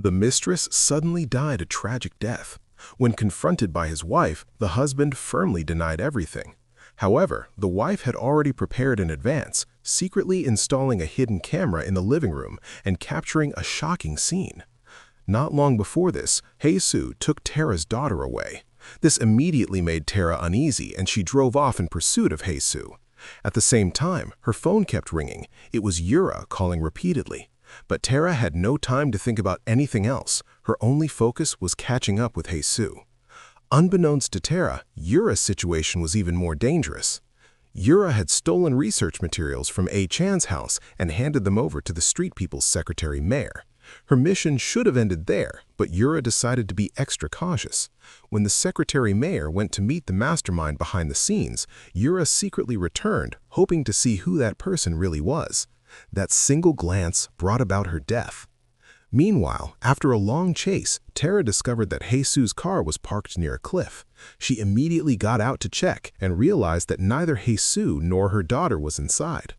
The mistress suddenly died a tragic death. When confronted by his wife, the husband firmly denied everything. However, the wife had already prepared in advance, secretly installing a hidden camera in the living room and capturing a shocking scene. Not long before this, Hae-soo took Tara's daughter away. This immediately made Tara uneasy, and she drove off in pursuit of Hae-soo. At the same time, her phone kept ringing. It was Yura calling repeatedly. But Tara had no time to think about anything else. Her only focus was catching up with Hae-soo. Unbeknownst to Tara, Yura's situation was even more dangerous. Yura had stolen research materials from A-chan's house and handed them over to the Street People's secretary mayor. Her mission should have ended there, but Yura decided to be extra cautious. When the secretary mayor went to meet the mastermind behind the scenes, Yura secretly returned, hoping to see who that person really was. That single glance brought about her death. Meanwhile, after a long chase, Tara discovered that Hae-soo's car was parked near a cliff. She immediately got out to check and realized that neither Hae-soo nor her daughter was inside.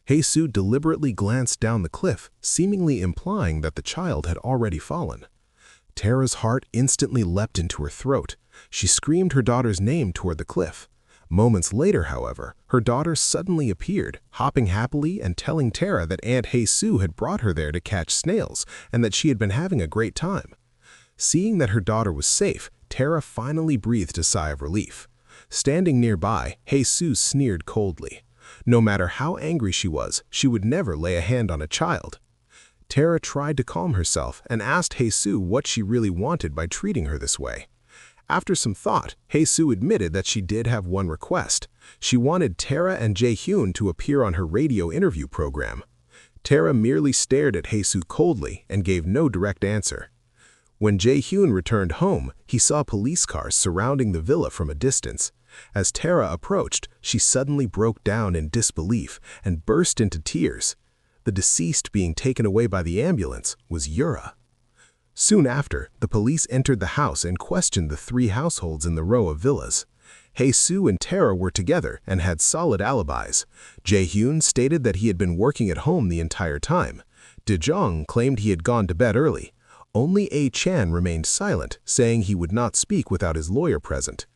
Hae-soo deliberately glanced down the cliff, seemingly implying that the child had already fallen. Tara's heart instantly leapt into her throat. She screamed her daughter's name toward the cliff. Moments later, however, her daughter suddenly appeared, hopping happily and telling Tara that Aunt Hae-soo had brought her there to catch snails and that she had been having a great time. Seeing that her daughter was safe, Tara finally breathed a sigh of relief. Standing nearby, Hae-soo sneered coldly. No matter how angry she would never lay a hand on a child. Tara tried to calm herself and asked Hae-soo what she really wanted by treating her this way. After some thought, Hae-soo admitted that she did have one request. She wanted Tara and Jae-hyun to appear on her radio interview program. Tara merely stared at Hae-soo coldly and gave no direct answer. When Jae-hyun returned home, he saw police cars surrounding the villa from a distance. As Tara approached, she suddenly broke down in disbelief and burst into tears. The deceased being taken away by the ambulance was Yura. Soon after, the police entered the house and questioned the 3 households in the row of villas. Hae-soo and Tara were together and had solid alibis. Jae-hyun stated that he had been working at home the entire time. De-jong claimed he had gone to bed early. Only A-chan remained silent, saying he would not speak without his lawyer present.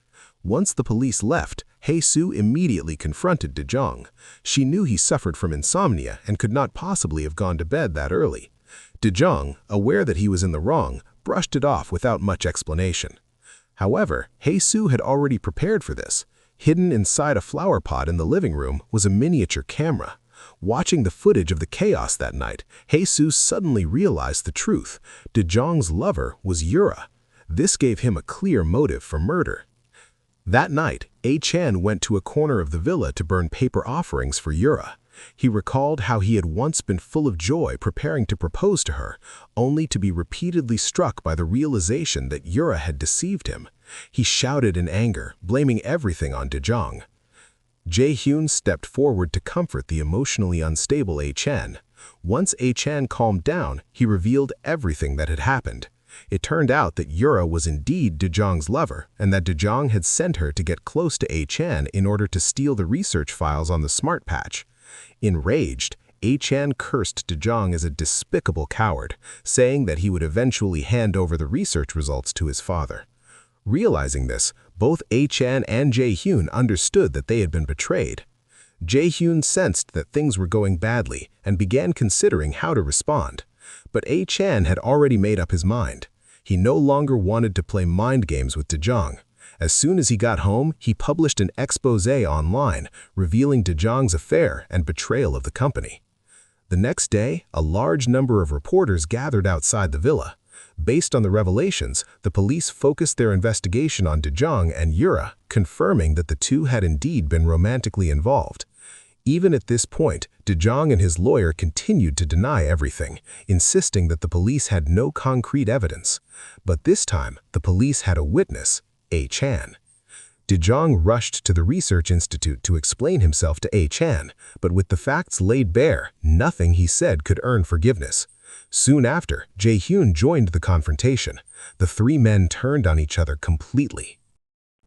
Once the police left, Hae-soo immediately confronted De-jong. She knew he suffered from insomnia and could not possibly have gone to bed that early. De-jong, aware that he was in the wrong, brushed it off without much explanation. However, Hae-soo had already prepared for this. Hidden inside a flower pot in the living room was a miniature camera. Watching the footage of the chaos that night, Hae-soo suddenly realized the truth. De-jong's lover was Yura. This gave him a clear motive for murder. That night, A-chan went to a corner of the villa to burn paper offerings for Yura. He recalled how he had once been full of joy preparing to propose to her, only to be repeatedly struck by the realization that Yura had deceived him. He shouted in anger, blaming everything on De-jong. Jae-hyun stepped forward to comfort the emotionally unstable A-chan. Once A-chan calmed down, he revealed everything that had happened. It turned out that Yura was indeed De-jong's lover, and that De-jong had sent her to get close to A-chan in order to steal the research files on the smart patch. Enraged, A-chan cursed De-jong as a despicable coward, saying that he would eventually hand over the research results to his father. Realizing this, both A-chan and Jae-hyun understood that they had been betrayed. Jae-hyun sensed that things were going badly and began considering how to respond. But A-chan had already made up his mind. He no longer wanted to play mind games with De-jong. As soon as he got home, he published an exposé online, revealing De-jong's affair and betrayal of the company. The next day, a large number of reporters gathered outside the villa. Based on the revelations, the police focused their investigation on De-jong and Yura, confirming that the two had indeed been romantically involved. Even at this point, De-jong and his lawyer continued to deny everything, insisting that the police had no concrete evidence. But this time, the police had a witness, A-chan. De-jong rushed to the research institute to explain himself to A-chan, but with the facts laid bare, nothing he said could earn forgiveness. Soon after, Jae-hyun joined the confrontation. The 3 men turned on each other completely.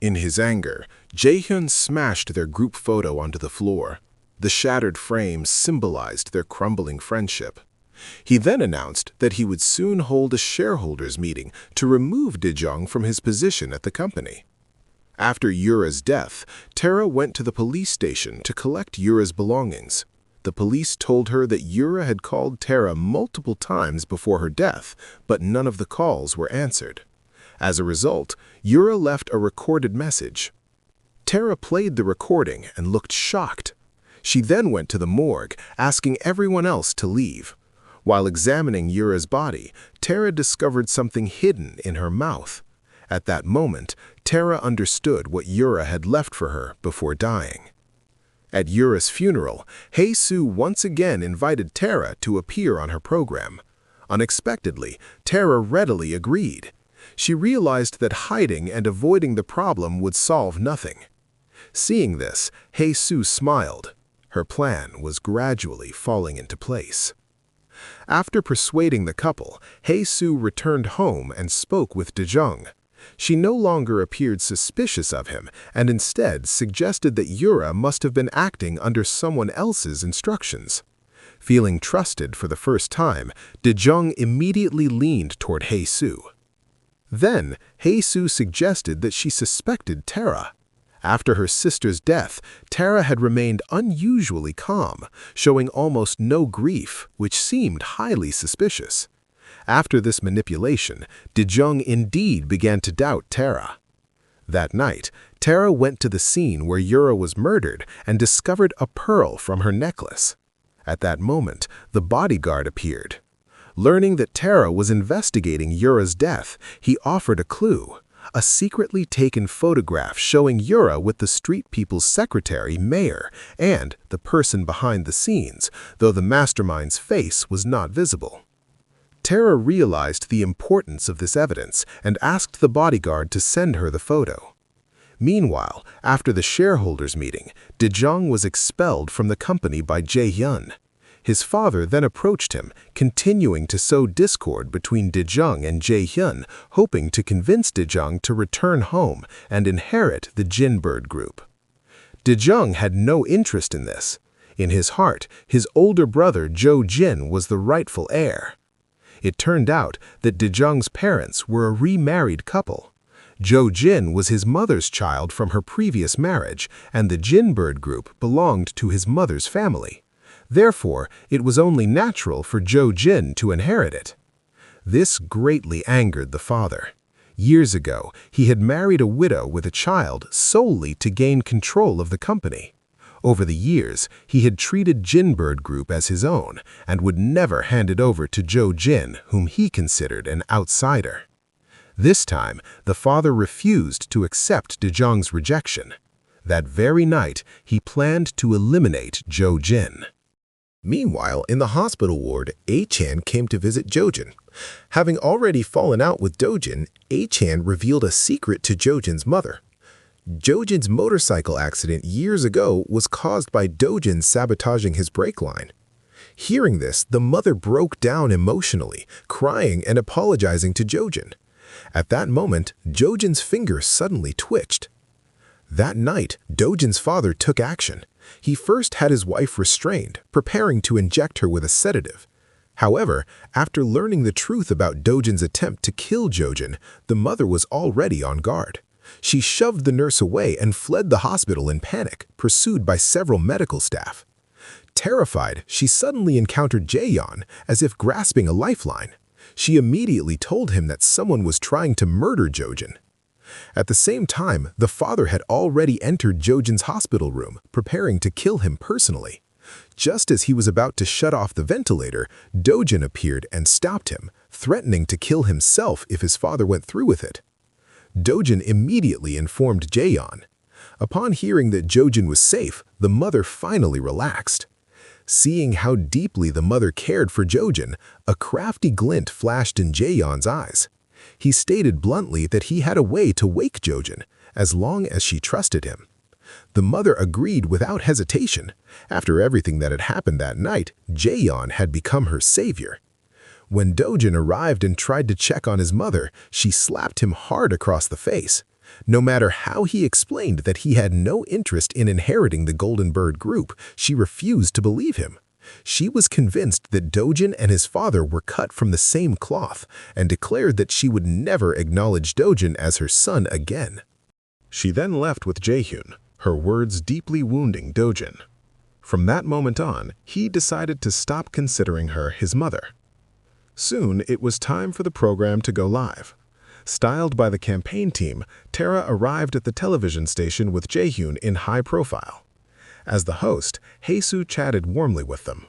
In his anger, Jae-hyun smashed their group photo onto the floor. The shattered frame symbolized their crumbling friendship. He then announced that he would soon hold a shareholders' meeting to remove Dae-jung from his position at the company. After Yura's death, Tara went to the police station to collect Yura's belongings. The police told her that Yura had called Tara multiple times before her death, but none of the calls were answered. As a result, Yura left a recorded message. Tara played the recording and looked shocked. She then went to the morgue, asking everyone else to leave. While examining Yura's body, Tara discovered something hidden in her mouth. At that moment, Tara understood what Yura had left for her before dying. At Yura's funeral, Hae-soo once again invited Tara to appear on her program. Unexpectedly, Tara readily agreed. She realized that hiding and avoiding the problem would solve nothing. Seeing this, Hae-soo smiled. Her plan was gradually falling into place. After persuading the couple, Hae-soo returned home and spoke with Dae-jung. She no longer appeared suspicious of him and instead suggested that Yura must have been acting under someone else's instructions. Feeling trusted for the first time, Dae-jung immediately leaned toward Hae-soo. Then, Hae-soo suggested that she suspected Tara. After her sister's death, Tara had remained unusually calm, showing almost no grief, which seemed highly suspicious. After this manipulation, Dae-jung indeed began to doubt Tara. That night, Tara went to the scene where Yura was murdered and discovered a pearl from her necklace. At that moment, the bodyguard appeared. Learning that Tara was investigating Yura's death, he offered a clue. A secretly taken photograph showing Yura with the street people's secretary, Mayor, and the person behind the scenes, though the mastermind's face was not visible. Tara realized the importance of this evidence and asked the bodyguard to send her the photo. Meanwhile, after the shareholders' meeting, Dae-jung was expelled from the company by Jae-hyun. His father then approached him, continuing to sow discord between Dae-jung and Jae-hyun, hoping to convince Dae-jung to return home and inherit the Jinbird group. Dae-jung had no interest in this. In his heart, his older brother Jo-jin was the rightful heir. It turned out that Dae-jung's parents were a remarried couple. Jo-jin was his mother's child from her previous marriage, and the Jinbird group belonged to his mother's family. Therefore, it was only natural for Jo-jin to inherit it. This greatly angered the father. Years ago, he had married a widow with a child solely to gain control of the company. Over the years, he had treated Jinbird Group as his own and would never hand it over to Jo-jin, whom he considered an outsider. This time, the father refused to accept Dae-jung's rejection. That very night, he planned to eliminate Jo-jin. Meanwhile, in the hospital ward, A-chan came to visit Jo-jin. Having already fallen out with Do-jin, A-chan revealed a secret to Jo-jin's mother. Jo-jin's motorcycle accident years ago was caused by Do-jin sabotaging his brake line. Hearing this, the mother broke down emotionally, crying and apologizing to Jo-jin. At that moment, Jo-jin's finger suddenly twitched. That night, Do-jin's father took action. He first had his wife restrained, preparing to inject her with a sedative. However, after learning the truth about Do-jin's attempt to kill Jo-jin, the mother was already on guard. She shoved the nurse away and fled the hospital in panic, pursued by several medical staff. Terrified, she suddenly encountered Jae-yeon, as if grasping a lifeline. She immediately told him that someone was trying to murder Jo-jin. At the same time, the father had already entered Jo-jin's hospital room, preparing to kill him personally. Just as he was about to shut off the ventilator, Do-jin appeared and stopped him, threatening to kill himself if his father went through with it. Do-jin immediately informed Jae-yeon. Upon hearing that Jo-jin was safe, the mother finally relaxed. Seeing how deeply the mother cared for Jo-jin, a crafty glint flashed in Jae-yeon's eyes. He stated bluntly that he had a way to wake Jo-jin, as long as she trusted him. The mother agreed without hesitation. After everything that had happened that night, Jae-yeon had become her savior. When Do-jin arrived and tried to check on his mother, she slapped him hard across the face. No matter how he explained that he had no interest in inheriting the Golden Bird group, she refused to believe him. She was convinced that Dojin and his father were cut from the same cloth and declared that she would never acknowledge Dojin as her son again. She then left with Jae-hyun, her words deeply wounding Dojin. From that moment on, he decided to stop considering her his mother. Soon, it was time for the program to go live. Styled by the campaign team, Tara arrived at the television station with Jae-hyun in high profile. As the host, Hae-soo chatted warmly with them.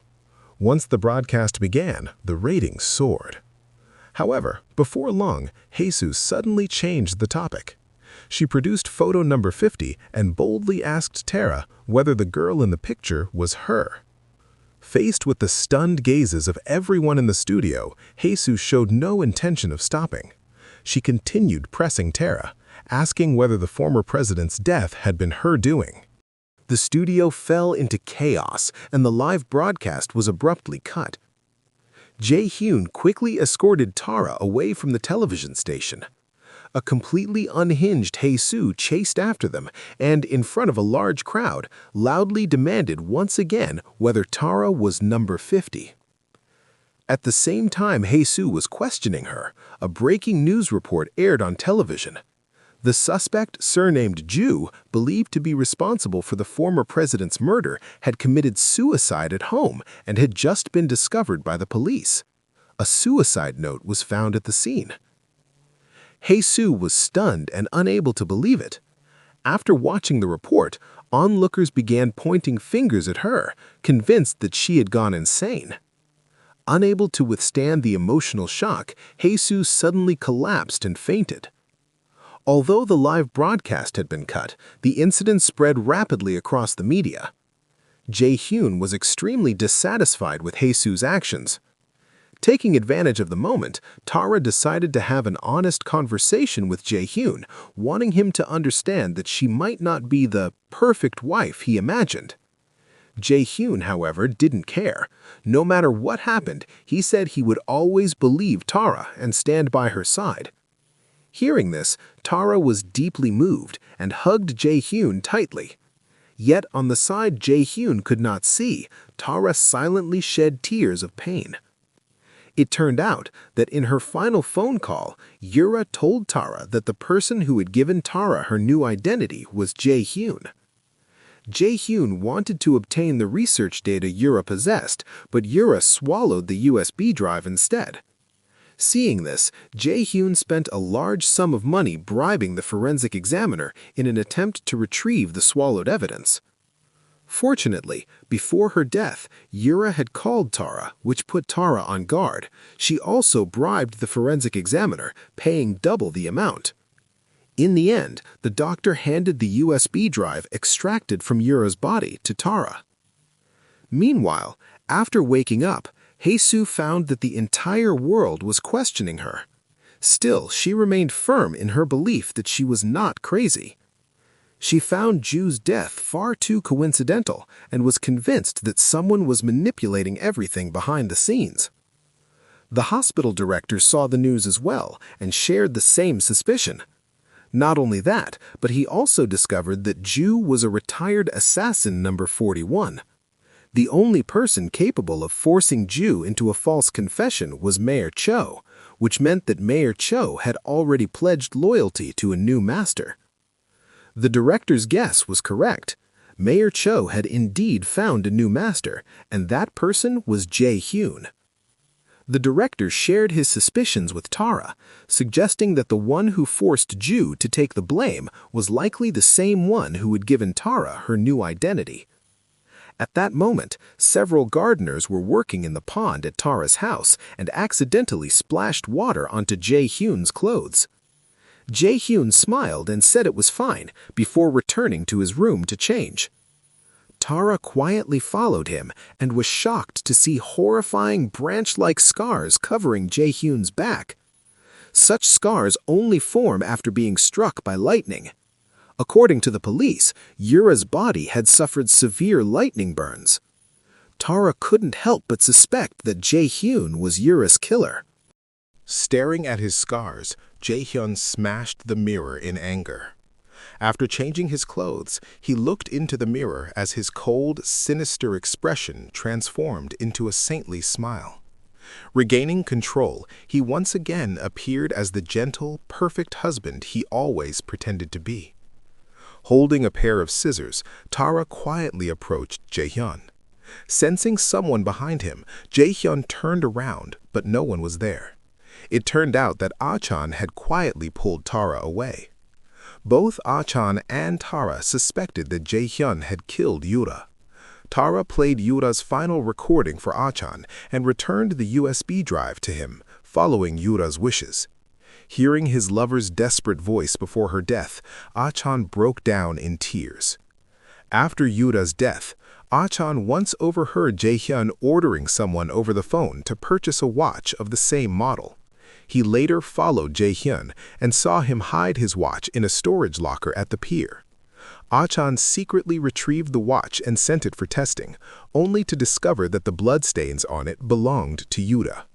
Once the broadcast began, the ratings soared. However, before long, Hae-soo suddenly changed the topic. She produced photo number 50 and boldly asked Tara whether the girl in the picture was her. Faced with the stunned gazes of everyone in the studio, Hae-soo showed no intention of stopping. She continued pressing Tara, asking whether the former president's death had been her doing. The studio fell into chaos, and the live broadcast was abruptly cut. Jae-hyun quickly escorted Tara away from the television station. A completely unhinged Hae-soo chased after them and, in front of a large crowd, loudly demanded once again whether Tara was number 50. At the same time Hae-soo was questioning her, a breaking news report aired on television. The suspect, surnamed Ju, believed to be responsible for the former president's murder, had committed suicide at home and had just been discovered by the police. A suicide note was found at the scene. Hae-soo was stunned and unable to believe it. After watching the report, onlookers began pointing fingers at her, convinced that she had gone insane. Unable to withstand the emotional shock, Hae-soo suddenly collapsed and fainted. Although the live broadcast had been cut, the incident spread rapidly across the media. Jae-hyun was extremely dissatisfied with Hae-soo's actions. Taking advantage of the moment, Tara decided to have an honest conversation with Jae-hyun, wanting him to understand that she might not be the perfect wife he imagined. Jae-hyun, however, didn't care. No matter what happened, he said he would always believe Tara and stand by her side. Hearing this, Tara was deeply moved and hugged Jae-hyun tightly. Yet on the side Jae-hyun could not see, Tara silently shed tears of pain. It turned out that in her final phone call, Yura told Tara that the person who had given Tara her new identity was Jae-hyun. Jae-hyun wanted to obtain the research data Yura possessed, but Yura swallowed the USB drive instead. Seeing this, Jae-hyun spent a large sum of money bribing the forensic examiner in an attempt to retrieve the swallowed evidence. Fortunately, before her death, Yura had called Tara, which put Tara on guard. She also bribed the forensic examiner, paying double the amount. In the end, the doctor handed the USB drive extracted from Yura's body to Tara. Meanwhile, after waking up, Hae-soo found that the entire world was questioning her. Still, she remained firm in her belief that she was not crazy. She found Ju's death far too coincidental and was convinced that someone was manipulating everything behind the scenes. The hospital director saw the news as well and shared the same suspicion. Not only that, but he also discovered that Ju was a retired assassin number 41. The only person capable of forcing Ju into a false confession was Mayor Cho, which meant that Mayor Cho had already pledged loyalty to a new master. The director's guess was correct. Mayor Cho had indeed found a new master, and that person was Jae-hyun. The director shared his suspicions with Tara, suggesting that the one who forced Ju to take the blame was likely the same one who had given Tara her new identity. At that moment, several gardeners were working in the pond at Tara's house and accidentally splashed water onto Jae-hyun's clothes. Jae-hyun smiled and said it was fine before returning to his room to change. Tara quietly followed him and was shocked to see horrifying branch-like scars covering Jae-hyun's back. Such scars only form after being struck by lightning. According to the police, Yura's body had suffered severe lightning burns. Tara couldn't help but suspect that Jae-hyun was Yura's killer. Staring at his scars, Jae-hyun smashed the mirror in anger. After changing his clothes, he looked into the mirror as his cold, sinister expression transformed into a saintly smile. Regaining control, he once again appeared as the gentle, perfect husband he always pretended to be. Holding a pair of scissors, Tara quietly approached Jae-hyun. Sensing someone behind him, Jae-hyun turned around, but no one was there. It turned out that Ah-chan had quietly pulled Tara away. Both Ah-chan and Tara suspected that Jae-hyun had killed Yura. Tara played Yura's final recording for Ah-chan and returned the USB drive to him, following Yura's wishes. Hearing his lover's desperate voice before her death, Ah-chan broke down in tears. After Yura's death, Ah-chan once overheard Jae-hyun ordering someone over the phone to purchase a watch of the same model. He later followed Jae-hyun and saw him hide his watch in a storage locker at the pier. Ah-chan secretly retrieved the watch and sent it for testing, only to discover that the bloodstains on it belonged to Yura.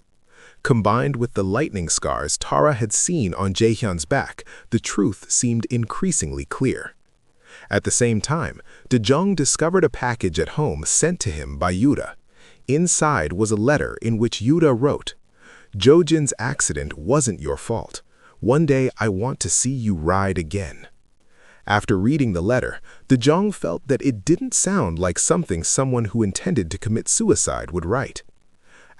Combined with the lightning scars Tara had seen on Jae-hyun's back, the truth seemed increasingly clear. At the same time, Dae-jung discovered a package at home sent to him by Yura. Inside was a letter in which Yura wrote, "Jo-jin's accident wasn't your fault. One day I want to see you ride again." After reading the letter, Dae-jung felt that it didn't sound like something someone who intended to commit suicide would write.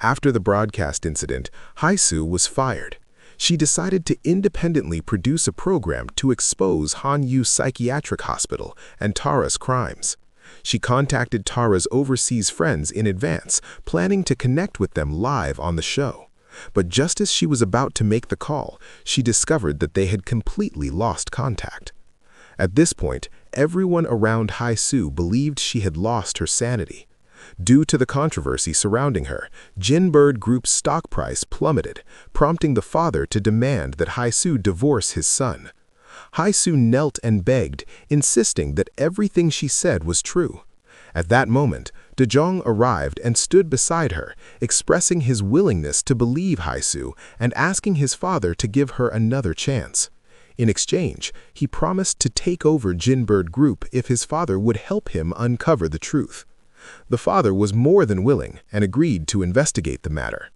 After the broadcast incident, Hae-soo was fired. She decided to independently produce a program to expose Hanyu Psychiatric Hospital and Tara's crimes. She contacted Tara's overseas friends in advance, planning to connect with them live on the show. But just as she was about to make the call, she discovered that they had completely lost contact. At this point, everyone around Hae-soo believed she had lost her sanity. Due to the controversy surrounding her, Jinbird Group's stock price plummeted, prompting the father to demand that Hae-soo divorce his son. Hae-soo knelt and begged, insisting that everything she said was true. At that moment, Dae-jung arrived and stood beside her, expressing his willingness to believe Hae-soo and asking his father to give her another chance. In exchange, he promised to take over Jinbird Group if his father would help him uncover the truth. The father was more than willing and agreed to investigate the matter.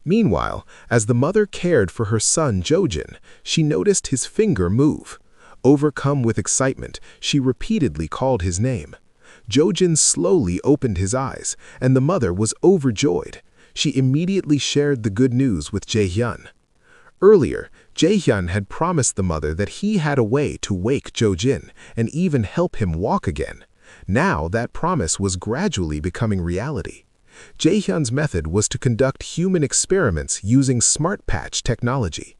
Meanwhile, as the mother cared for her son Jo-jin, she noticed his finger move. Overcome with excitement, she repeatedly called his name. Jo-jin slowly opened his eyes, and the mother was overjoyed. She immediately shared the good news with Jae-hyun. Earlier, Jae-hyun had promised the mother that he had a way to wake Jo-jin and even help him walk again. Now that promise was gradually becoming reality. Jae-hyun's method was to conduct human experiments using smart patch technology.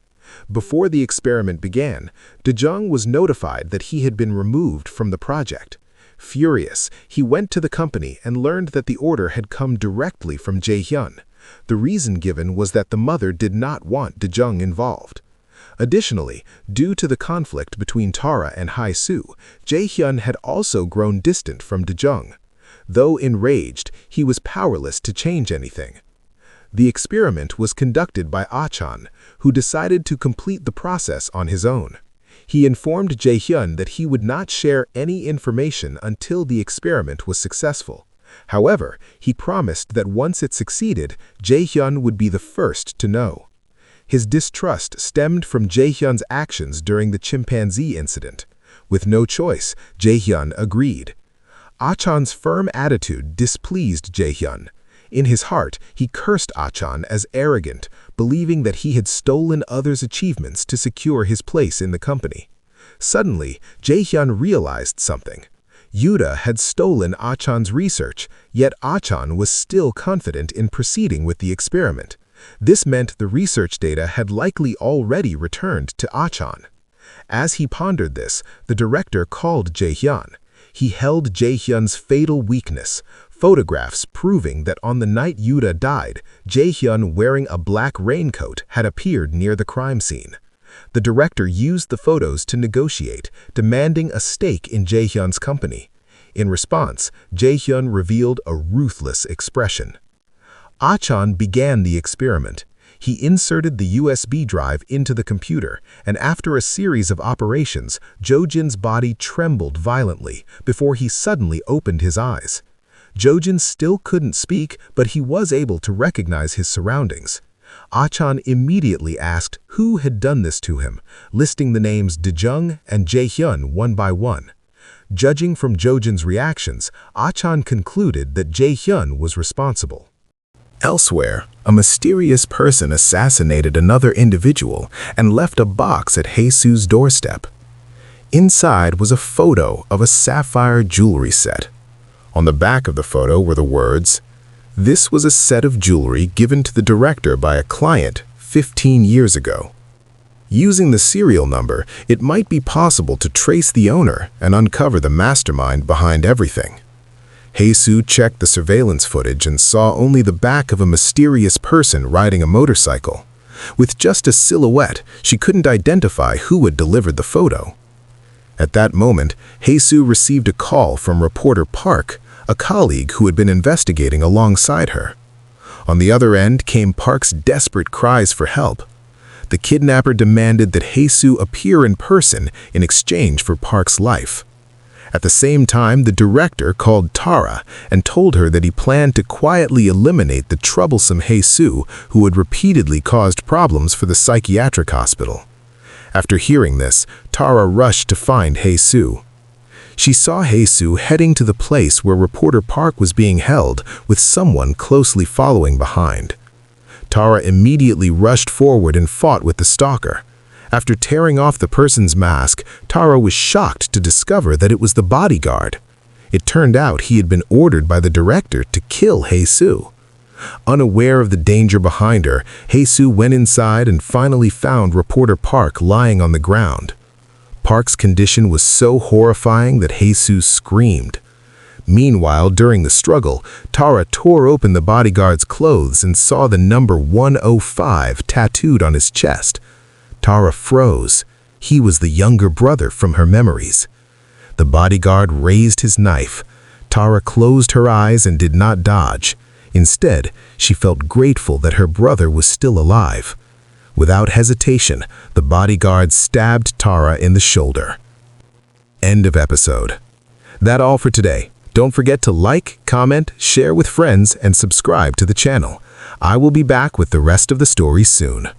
Before the experiment began, Dae-jung was notified that he had been removed from the project. Furious, he went to the company and learned that the order had come directly from Jae-hyun. The reason given was that the mother did not want Dae-jung involved. Additionally, due to the conflict between Tara and Hae-soo, Jae-hyun had also grown distant from Dae-jung. Though enraged, he was powerless to change anything. The experiment was conducted by Ah-chan, who decided to complete the process on his own. He informed Jae-hyun that he would not share any information until the experiment was successful. However, he promised that once it succeeded, Jae-hyun would be the first to know. His distrust stemmed from Jae-hyun's actions during the chimpanzee incident. With no choice, Jae-hyun agreed. Ah-chan's firm attitude displeased Jae-hyun. In his heart, he cursed Ah-chan as arrogant, believing that he had stolen others' achievements to secure his place in the company. Suddenly, Jae-hyun realized something. Yura had stolen Ah-chan's research, yet Ah-chan was still confident in proceeding with the experiment. This meant the research data had likely already returned to Ah-chan. As he pondered this, the director called Jae-hyun. He held Jae-hyun's fatal weakness, photographs proving that on the night Yura died, Jae-hyun wearing a black raincoat had appeared near the crime scene. The director used the photos to negotiate, demanding a stake in Jae-hyun's company. In response, Jae-hyun revealed a ruthless expression. Ah-chan began the experiment. He inserted the USB drive into the computer, and after a series of operations, Jo-jin's body trembled violently before he suddenly opened his eyes. Jo-jin still couldn't speak, but he was able to recognize his surroundings. Ah-chan immediately asked who had done this to him, listing the names De-jung and Jae-hyun one by one. Judging from Jo-jin's reactions, Ah-chan concluded that Jae-hyun was responsible. Elsewhere, a mysterious person assassinated another individual and left a box at Hae-soo's doorstep. Inside was a photo of a sapphire jewelry set. On the back of the photo were the words, "This was a set of jewelry given to the director by a client 15 years ago." Using the serial number, it might be possible to trace the owner and uncover the mastermind behind everything. Hae-soo checked the surveillance footage and saw only the back of a mysterious person riding a motorcycle. With just a silhouette, she couldn't identify who had delivered the photo. At that moment, Hae-soo received a call from reporter Park, a colleague who had been investigating alongside her. On the other end came Park's desperate cries for help. The kidnapper demanded that Hae-soo appear in person in exchange for Park's life. At the same time, the director called Tara and told her that he planned to quietly eliminate the troublesome Hae-soo, who had repeatedly caused problems for the psychiatric hospital. After hearing this, Tara rushed to find Hae-soo. She saw Hae-soo heading to the place where reporter Park was being held, with someone closely following behind. Tara immediately rushed forward and fought with the stalker. After tearing off the person's mask, Tara was shocked to discover that it was the bodyguard. It turned out he had been ordered by the director to kill Hae-soo. Unaware of the danger behind her, Hae-soo went inside and finally found reporter Park lying on the ground. Park's condition was so horrifying that Hae-soo screamed. Meanwhile, during the struggle, Tara tore open the bodyguard's clothes and saw the number 105 tattooed on his chest. Tara froze. He was the younger brother from her memories. The bodyguard raised his knife. Tara closed her eyes and did not dodge. Instead, she felt grateful that her brother was still alive. Without hesitation, the bodyguard stabbed Tara in the shoulder. End of episode. That's all for today. Don't forget to like, comment, share with friends, and subscribe to the channel. I will be back with the rest of the story soon.